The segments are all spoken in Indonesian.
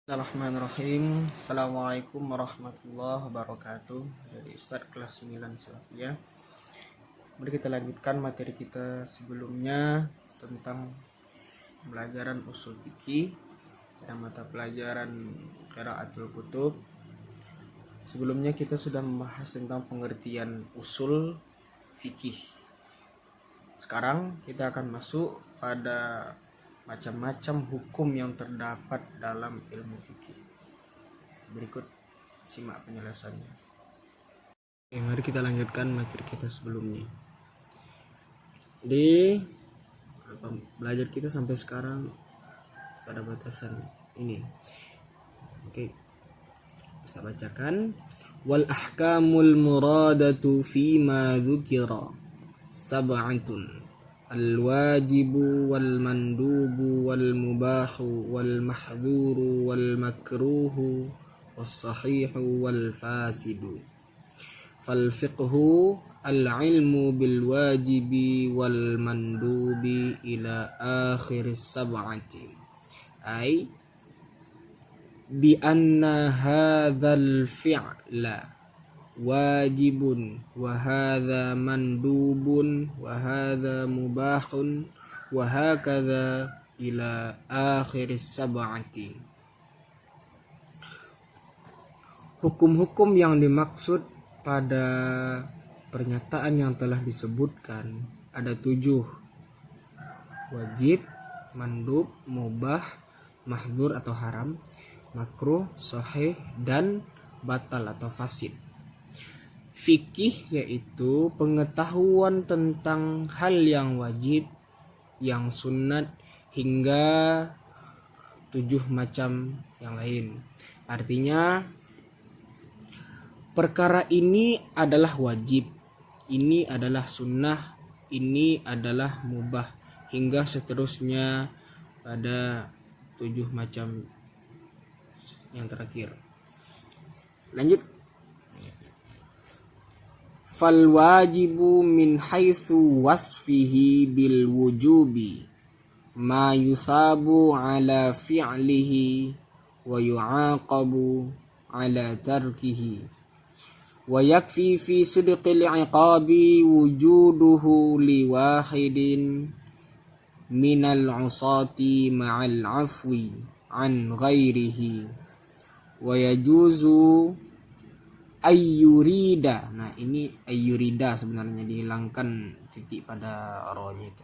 Bismillahirrahmanirrahim. Assalamualaikum warahmatullahi wabarakatuh. Dari Ustadz kelas 9 Salafiyah. Mari kita lanjutkan materi kita sebelumnya tentang pelajaran usul fikih dan mata pelajaran qiraatul kutub. Sebelumnya kita sudah membahas tentang pengertian usul fikih. Sekarang kita akan masuk pada macam-macam hukum yang terdapat dalam ilmu fikih. Berikut simak penjelasannya. Oke, mari kita lanjutkan materi kita sebelumnya. Jadi belajar kita sampai sekarang pada batasan ini. Oke, kita bacakan. Wal ahkamul muradatu fima dzukira sab'atun. الواجب والمندوب والمباح والمحظور والمكروه والصحيح والفاسد فالفقه العلم بالواجب والمندوب إلى آخر السبعة أي بأن هذا الفعل wajibun wa hadza mandubun wa hadza mubahun wa hakadha ila akhiris sab'ati. Hukum-hukum yang dimaksud pada pernyataan yang telah disebutkan ada 7: wajib, mandub, mubah, mahdzur atau haram, makruh, sahih, dan batal atau fasid. Fikih yaitu pengetahuan tentang hal yang wajib, yang sunat, hingga 7 macam yang lain. Artinya perkara ini adalah wajib, ini adalah sunnah, ini adalah mubah, hingga seterusnya pada 7 macam yang terakhir. Lanjut. Fal wajibu min haitsu wasfihi bil wujubi ma yusabu ala fi'lihi wa yu'aqabu ala tarkihi wa yakfi fi sidqil iqabi wujuduhu li wahidin minal usati ma'al afwi an ghairihi wa yajuzu ayyurida. Nah, ini ayyurida sebenarnya dihilangkan titik pada rohnya itu.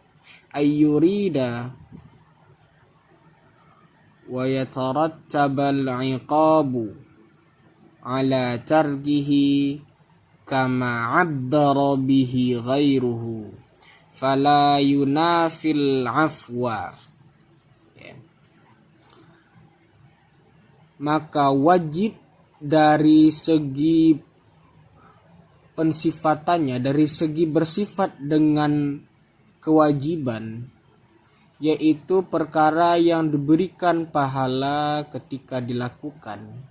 Ayyurida wa yatarattabal iqabu ala tarkihi kama abbara bihi ghairuhu fala yunafil afwa. Maka wajib dari segi pensifatannya, dari segi bersifat dengan kewajiban, yaitu perkara yang diberikan pahala ketika dilakukan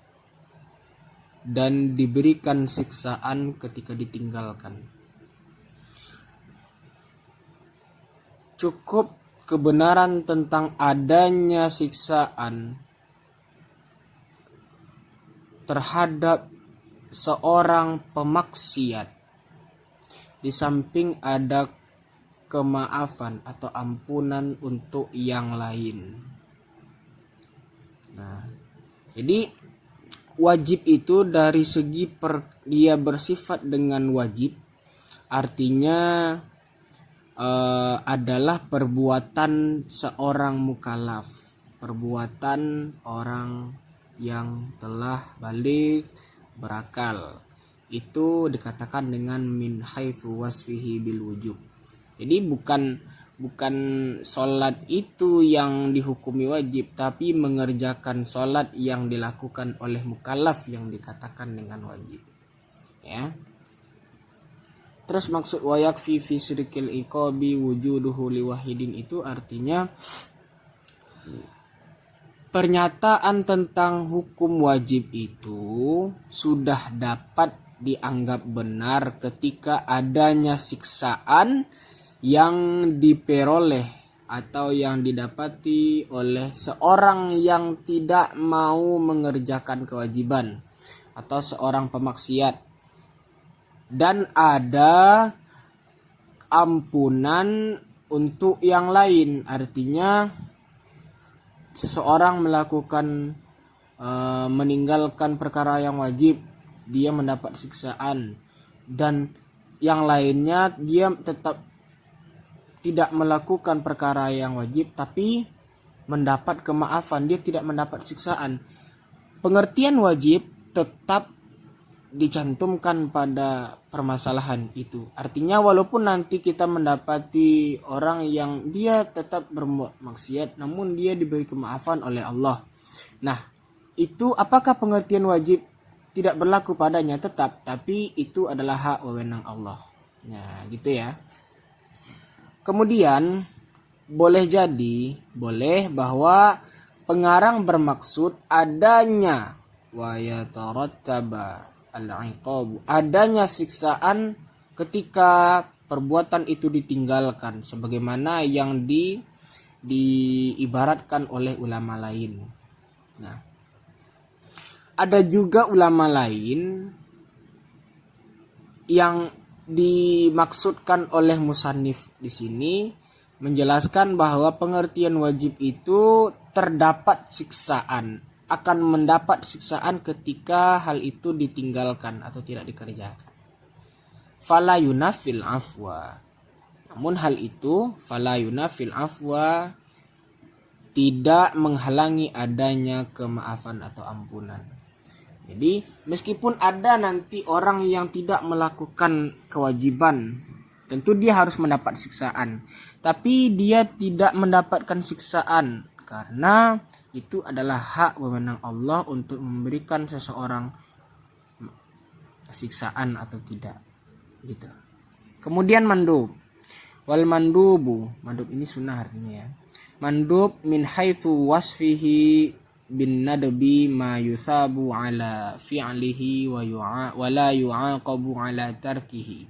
dan diberikan siksaan ketika ditinggalkan. Cukup kebenaran tentang adanya siksaan terhadap seorang pemaksiat, di samping ada kemaafan atau ampunan untuk yang lain. Nah, jadi wajib itu dari segi dia bersifat dengan wajib, artinya adalah perbuatan seorang mukallaf, perbuatan orang yang telah baligh, berakal. Itu dikatakan dengan min haitsu wasfihi bil wujub. Jadi bukan sholat itu yang dihukumi wajib, tapi mengerjakan sholat yang dilakukan oleh mukallaf yang dikatakan dengan wajib. Ya. Terus maksud wa yakfi fi sidqil iqabi wujuduhu li wahidin itu artinya pernyataan tentang hukum wajib itu sudah dapat dianggap benar ketika adanya siksaan yang diperoleh atau yang didapati oleh seorang yang tidak mau mengerjakan kewajiban atau seorang pemaksiat. Dan ada ampunan untuk yang lain, artinya seseorang melakukan meninggalkan perkara yang wajib, dia mendapat siksaan, dan yang lainnya dia tetap tidak melakukan perkara yang wajib tapi mendapat kemaafan, dia tidak mendapat siksaan. Pengertian wajib tetap dicantumkan pada permasalahan itu. Artinya walaupun nanti kita mendapati orang yang dia tetap berbuat maksiat namun dia diberi kemaafan oleh Allah. Nah, itu apakah pengertian wajib tidak berlaku padanya? Tetap, tapi itu adalah hak wewenang Allah. Nah, gitu ya. Kemudian boleh bahwa pengarang bermaksud adanya wa yatarattaba al-iqab, adanya siksaan ketika perbuatan itu ditinggalkan, sebagaimana yang diibaratkan oleh ulama lain. Nah, ada juga ulama lain yang dimaksudkan oleh musannif di sini menjelaskan bahwa pengertian wajib itu terdapat siksaan, akan mendapat siksaan ketika hal itu ditinggalkan atau tidak dikerjakan. Fala yunafil afwa. Namun hal itu fala yunafil afwa tidak menghalangi adanya kemaafan atau ampunan. Jadi meskipun ada nanti orang yang tidak melakukan kewajiban, tentu dia harus mendapat siksaan. Tapi dia tidak mendapatkan siksaan karena itu adalah hak wewenang Allah untuk memberikan seseorang siksaan atau tidak. Gitu. Kemudian mandub. Wal mandubu. Mandub ini sunnah artinya ya. Mandub min haitsu wasfihi bin nadbi ma yusabu ala fi'lihi wa la yu'aqabu ala tarkihi.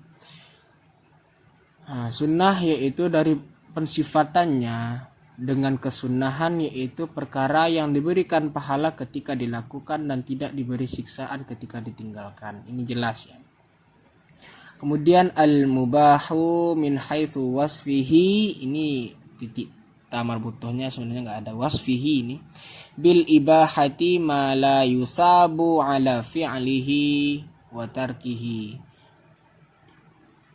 Sunnah yaitu dari pensifatannya dengan kesunahan, yaitu perkara yang diberikan pahala ketika dilakukan dan tidak diberi siksaan ketika ditinggalkan. Ini jelas ya. Kemudian al-mubahu min haitsu wasfihi, ini titik tamar butuhnya sebenarnya nggak ada wasfihi ini. Bil ibahati ma la yusabu ala fi'lihi wa tarkihi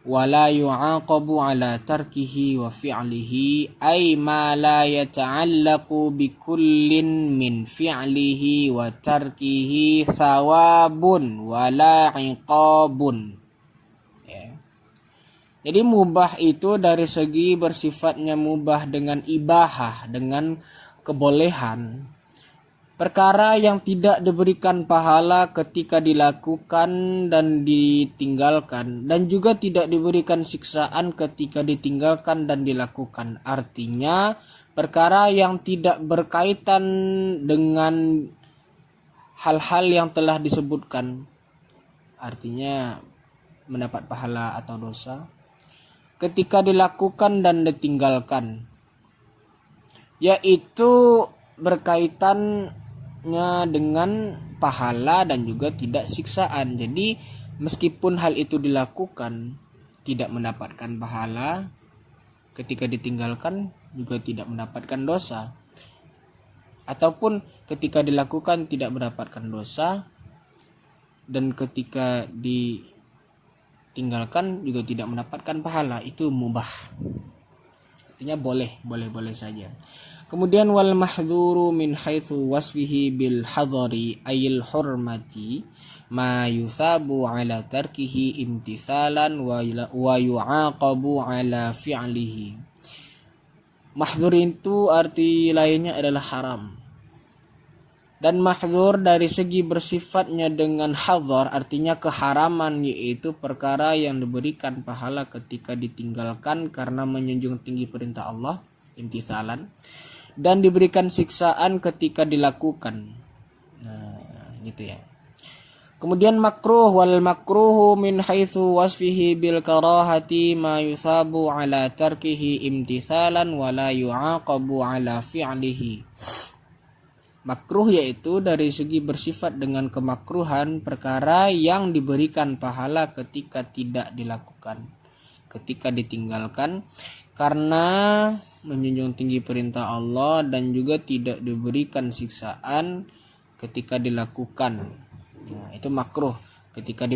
wa la yu'aqabu ala tarkihi wa fi'lihi, ay ma la yata'allaqu bi kullin min fi'lihi wa tarkihi thawabun wa la iqabun. Jadi mubah itu dari segi bersifatnya mubah dengan ibahah, dengan kebolehan. Perkara yang tidak diberikan pahala ketika dilakukan dan ditinggalkan, dan juga tidak diberikan siksaan ketika ditinggalkan dan dilakukan. Artinya perkara yang tidak berkaitan dengan hal-hal yang telah disebutkan, artinya mendapat pahala atau dosa ketika dilakukan dan ditinggalkan, yaitu berkaitannya dengan pahala dan juga tidak siksaan. Jadi meskipun hal itu dilakukan tidak mendapatkan pahala, ketika ditinggalkan juga tidak mendapatkan dosa, ataupun ketika dilakukan tidak mendapatkan dosa dan ketika ditinggalkan juga tidak mendapatkan pahala. Itu mubah, artinya boleh saja. Kemudian wal mahdhuru min haitsu wasfihi bil hadari ayil hurmati ma yusabu ala tarkihi imtithalan wa yu'aqabu ala fi'lihi. Mahdhur itu arti lainnya adalah haram. Dan mahdzur dari segi bersifatnya dengan hadzar, artinya keharaman, yaitu perkara yang diberikan pahala ketika ditinggalkan karena menjunjung tinggi perintah Allah, imtithalan, dan diberikan siksaan ketika dilakukan. Nah, gitu ya. Kemudian makruh, wal makruhu min haitsu wasfihi bil karahati ma yusabu ala tarkihi imtithalan wa la yu'aqabu ala fi'lihi. Makruh yaitu dari segi bersifat dengan kemakruhan perkara yang diberikan pahala ketika tidak dilakukan, ketika ditinggalkan karena menjunjung tinggi perintah Allah, dan juga tidak diberikan siksaan ketika dilakukan. Nah, itu makruh. Ketika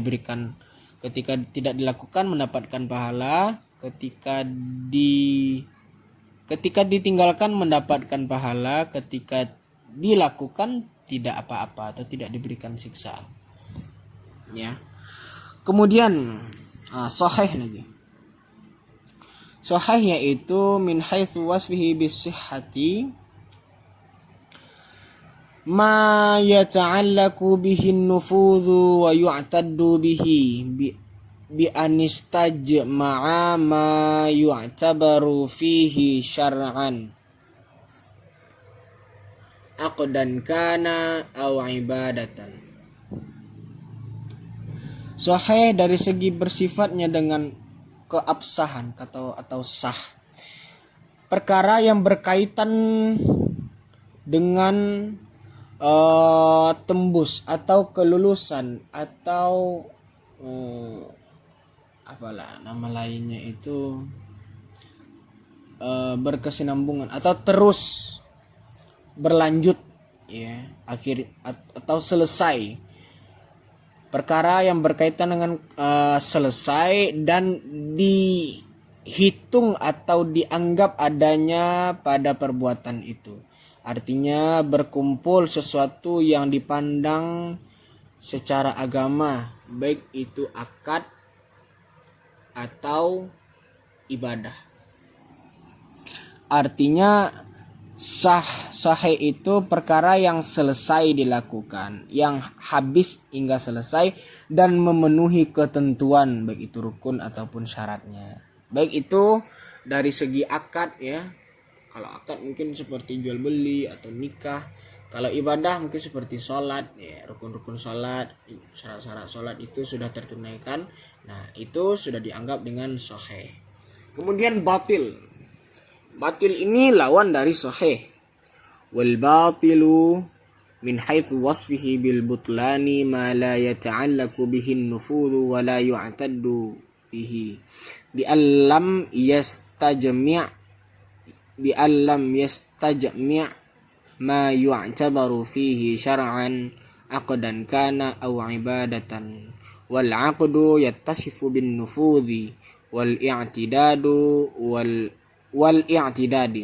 tidak dilakukan mendapatkan pahala, ketika ditinggalkan mendapatkan pahala, ketika dilakukan tidak apa-apa atau tidak diberikan siksaan. Ya. Kemudian sahih lagi. Sahih yaitu min haitsu wasfihi bis-sihhati ma yata'allaku bihin nufudhu wa yu'taddu bihi bi anistajma'a ma yu'tabaru fihi syar'an aqdan kana aw ibadatan. Sahih dari segi bersifatnya dengan keabsahan atau sah, perkara yang berkaitan dengan tembus atau kelulusan atau apalah nama lainnya itu, berkesinambungan atau terus berlanjut, ya, akhir atau selesai, perkara yang berkaitan dengan selesai dan dihitung atau dianggap adanya pada perbuatan itu. Artinya berkumpul sesuatu yang dipandang secara agama, baik itu akad atau ibadah. Artinya sahih itu perkara yang selesai dilakukan, yang habis hingga selesai dan memenuhi ketentuan, baik itu rukun ataupun syaratnya. Baik itu dari segi akad, ya. Kalau akad mungkin seperti jual beli atau nikah. Kalau ibadah mungkin seperti sholat, ya, rukun-rukun sholat, syarat-syarat sholat itu sudah tertunaikan. Nah, itu sudah dianggap dengan sahih. Kemudian batil. Batil ini lawan dari sahih. Wal batilu min haitsu wasfihi bil butlani ma la yata'allaqu bihi an-nufudhu wa la yu'taddu bihi bi allam yastajmi' ma yu'tabaru fihi syar'an aqdan kana aw ibadatan. Wal 'aqdu yattasifu bin nufudhi wal i'tidadu wal i'tidadi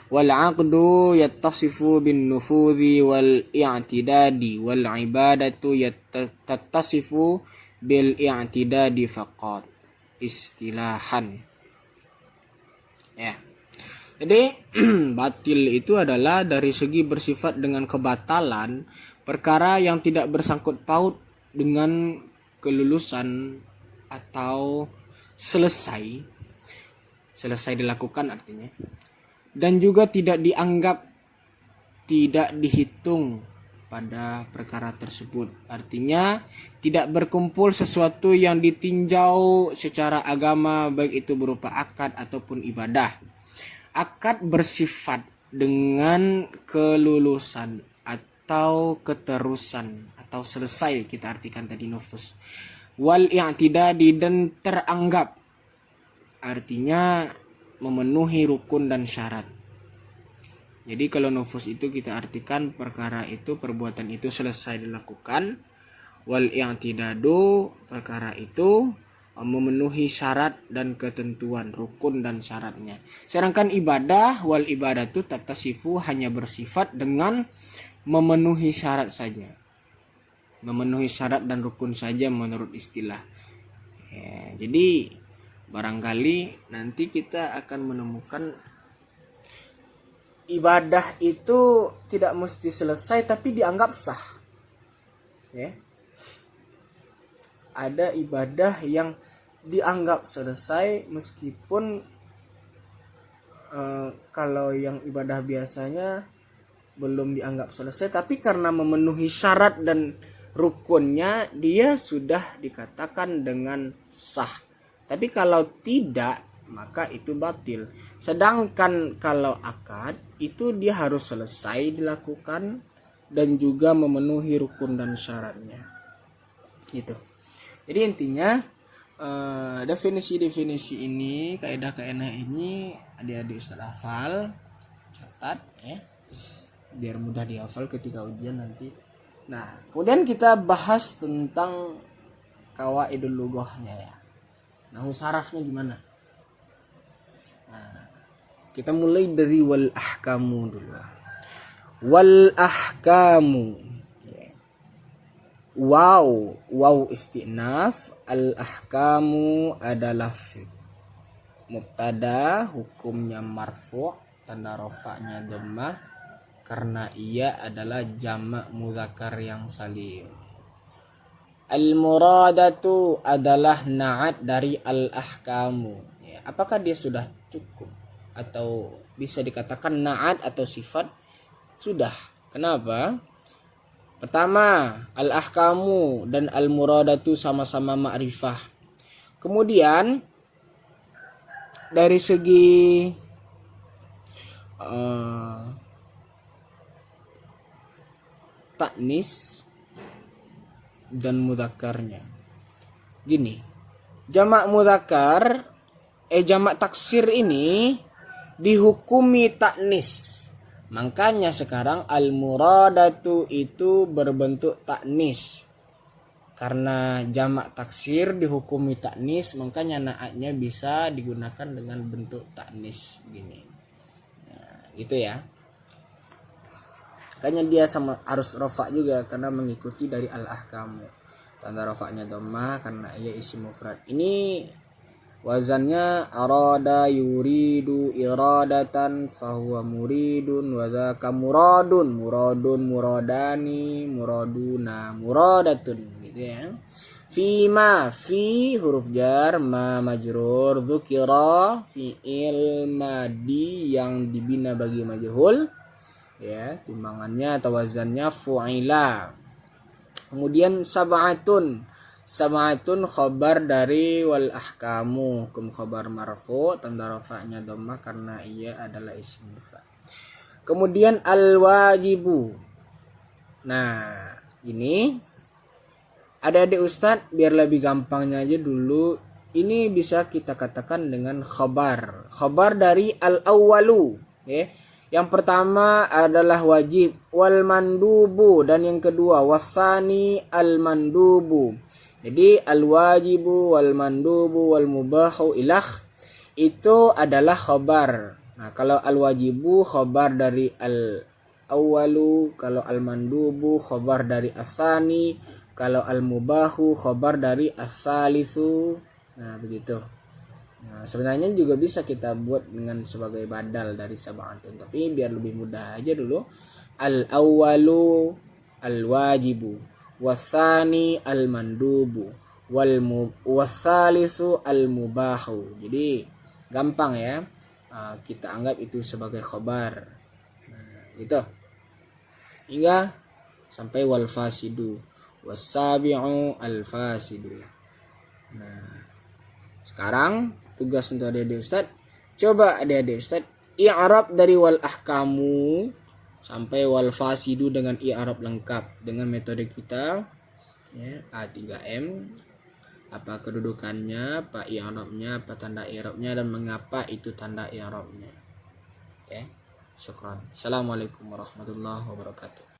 wal 'aqdu yattasifu bin nufudhi wal i'tidadi wal ibadatu yattasifu bil i'tidadi faqat istilahan. Ya. Jadi batil itu adalah dari segi bersifat dengan kebatalan, perkara yang tidak bersangkut paut dengan kelulusan atau selesai dilakukan artinya, dan juga tidak dihitung pada perkara tersebut. Artinya tidak berkumpul sesuatu yang ditinjau secara agama, baik itu berupa akad ataupun ibadah. Akad bersifat dengan kelulusan atau keterusan atau selesai, kita artikan tadi nufus. Wal i'tidadi, dan teranggap, artinya memenuhi rukun dan syarat. Jadi kalau nufus itu kita artikan perkara itu, perbuatan itu selesai dilakukan. Wal i'tidadu, perkara itu memenuhi syarat dan ketentuan, rukun dan syaratnya. Sedangkan ibadah, wal ibadatu tattasifu, hanya bersifat dengan memenuhi syarat saja, memenuhi syarat dan rukun saja menurut istilah. Ya, jadi barangkali nanti kita akan menemukan ibadah itu tidak mesti selesai tapi dianggap sah. Ya. Ada ibadah yang dianggap selesai meskipun kalau yang ibadah biasanya belum dianggap selesai, tapi karena memenuhi syarat dan rukunnya dia sudah dikatakan dengan sah. Tapi kalau tidak maka itu batil. Sedangkan kalau akad itu dia harus selesai dilakukan dan juga memenuhi rukun dan syaratnya. Gitu. Jadi intinya definisi-definisi ini, kaidah-kaidah ini adik-adik Ustaz hafal, catat ya, biar mudah dihafal ketika ujian nanti. Nah, kemudian kita bahas tentang qawaidul lughahnya ya. Nahu sarafnya gimana? Nah, kita mulai dari wal ahkamu dulu. Wal ahkamu. Waw istinaf, al ahkamu adalah mubtada, hukumnya marfu', tanda rafa'nya dhammah karena ia adalah jamak mudzakkar yang salim. Al muradatu adalah na'at dari al ahkamu. Ya, apakah dia sudah cukup atau bisa dikatakan na'at atau sifat? Sudah. Kenapa? Pertama, al ahkamu dan al muradatu sama-sama ma'rifah. Kemudian dari segi taknis dan mudzakarnya. Gini, jamak mudzakkar jamak taksir ini dihukumi taknis. Makanya sekarang al-muradatu itu berbentuk taknis. Karena jamak taksir dihukumi taknis, makanya naatnya bisa digunakan dengan bentuk taknis begini. Nah, gitu ya. Makanya dia sama harus rafa juga karena mengikuti dari al-ahkamu. Tanda rafa'nya dhammah karena ia isim mufrad. Ini wazannya arada yuridu iradatan fahuwa muridun wa dzaka muradun, muradani, muraduna, muradatun gitu ya. Fima, fi huruf jar, ma majrur, dzukira fi'il madi yang dibina bagi majhul ya, timbangannya atau wazannya fu'ila. Kemudian sab'atun khabar dari wal ahkamu, hukum khabar marfu, tanda rafa'nya dhammah karena ia adalah isim mufrad. Kemudian al wajibu. Nah, ini adik-adik Ustadz biar lebih gampangnya aja dulu, ini bisa kita katakan dengan khabar dari al awwalu ya. Yang pertama adalah wajib wal mandubu, dan yang kedua wasani al mandubu. Jadi al wajibu wal mandubu wal mubahu ilah itu adalah khabar. Nah, kalau al wajibu khabar dari al awwalu, kalau al mandubu khabar dari asani, kalau al mubahu khabar dari as-salisu. Nah, begitu. Nah, sebenarnya juga bisa kita buat dengan sebagai badal dari sab'atun, tapi biar lebih mudah aja dulu. Al awwalu al wajibu, wasani al mandubu, wasalisu al mubahu. Jadi gampang ya, kita anggap itu sebagai khabar. Nah, gitu. Hingga sampai wal fasidu, wasabi'u al fasidu. Nah, sekarang tugas untuk adik-adik Ustaz, coba adik-adik Ustaz i'rab dari wal ahkamu sampai wal fasidu dengan i'rab lengkap dengan metode kita ya, A3M, apa kedudukannya, apa i'rabnya, apa tanda i'rabnya, dan mengapa itu tanda i'rabnya. Oke, syukran. Assalamualaikum warahmatullahi wabarakatuh.